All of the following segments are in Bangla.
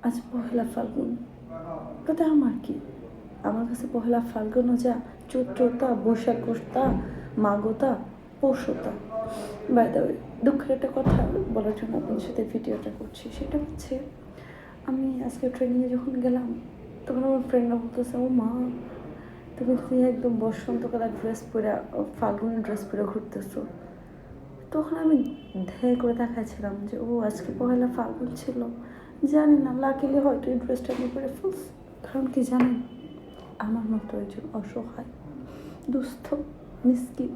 আজ পহেলা ফাল্গুন, তাতে আমার কি? আমার কাছে পহেলা ফাল্গুনও যা, চৈত্রতা, বৈশাখতা, মাঘতা, পৌষতা। বাই দ্য ওয়ে, দুঃখের একটা কথা বলার জন্য আপনাদের সাথে ভিডিওটা করছি। সেটা হচ্ছে, আমি আজকে ট্রেনিংয়ে যখন গেলাম তখন আমার ফ্রেন্ডরা বলতেছে, ও মা তুমি একদম বসন্তকালের ড্রেস পরে, ফাল্গুনের ড্রেস পরে ঘুরতেছো। তখন আমি ধেয়ে করে দেখাচ্ছিলাম যে ও আজকে পহেলা ফাল্গুন ছিল। জানি না, লাকিলি হয়তো এই ড্রেসটা আমি পরে ফেলছি। কারণ কি জানেন, আমার মতো একজন অসহায়, দুস্থ, মিসকিন,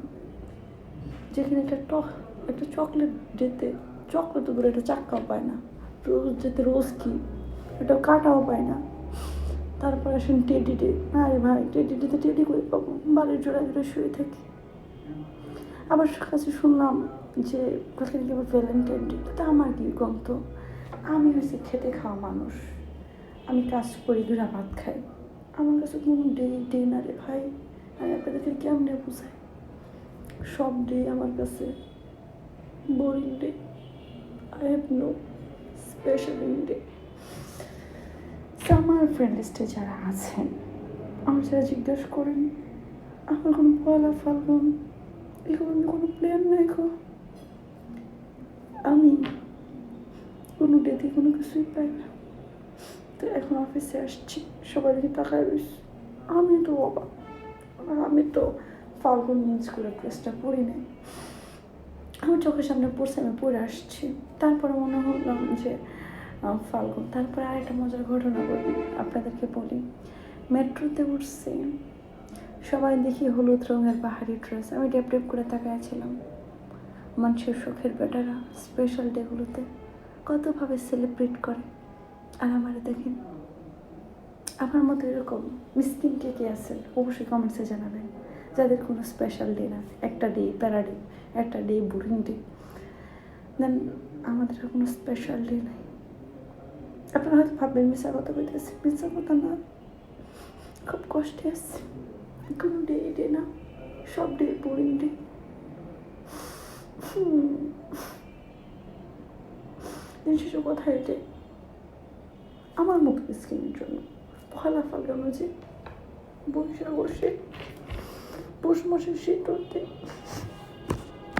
যেখানে একটা চকলেট যেতে, চকলেট তো দূরে একটা চাক্কাও পায় না, রোজ যেতে রোজ কি একটা কাটাও পায় না। তারপর আসেন টেডি ডে। আরে ভাই, টেডি ডেতে টেডি করে পাবো, বাড়ির জোড়া জোড়া শুয়ে থাকি। আবার কাছে শুনলাম যে কালকে নাকি আবার ভ্যালেন্টাইন ডে। তা আমার কি গন্ত, আমি হয়েছি খেতে খাওয়া মানুষ, আমি কাজ করি, দুরা ভাত খাই। আমার কাছে কোনো ডে না রে ভাই। আমি আপনাদেরকে কেমনে বুঝাই, সব ডে আমার কাছে boring day. I have no special day. আমার ফ্রেন্ড লিস্টে যারা আছেন, আমার যারা জিজ্ঞেস করেন আমার কোনো পয়লা ফাল্গুন এগুলো কোনো প্ল্যান নাই গো। আমি কোনো ডেতে কোনো কিছুই পাই না। তো এখন অফিসে আসছি, সবাই দিকে তাকায় রয়েছি, আমি তো বাবা, আমি তো ফাল্গুন মিন্স করে ড্রেসটা পরি নাই। আমার চোখের সামনে পড়ছে, আমি পরে আসছি। তারপরে মনে হলাম যে ফাল্গুন। তারপরে আরেকটা মজার ঘটনা বলি আপনাদেরকে বলি। মেট্রোতে উঠছি, সবাই দেখি হলুদ রঙের পাহাড়ি ড্রেস। আমি ডেপ ডেপ করে তাকাইছিলাম। মানুষের শখের বেটারা স্পেশাল ডেগুলোতে কতভাবে সেলিব্রেট করে, আর আমারে দেখেন। আমার মতো এরকম মিসকিন কে আছেন অবশ্যই কমেন্টসে জানাবেন, যাদের কোনো স্পেশাল ডে না, একটা ডে প্যারা ডে, একটা ডে বোরিং ডে। দেন আমাদের কোনো স্পেশাল ডে নাই। আপনারা হয়তো ভাববেন মিশা কথা বলতেছে, মিশা কথা না, খুব কষ্টে আসছে। কোনো ডে না, সব ডে বোরিং ডে। শেষ কথা এটে, আমার মতো স্কিনের জন্য পয়লা ফাল্গুন যে বসে বসে পৌষ মাসের শীত হতে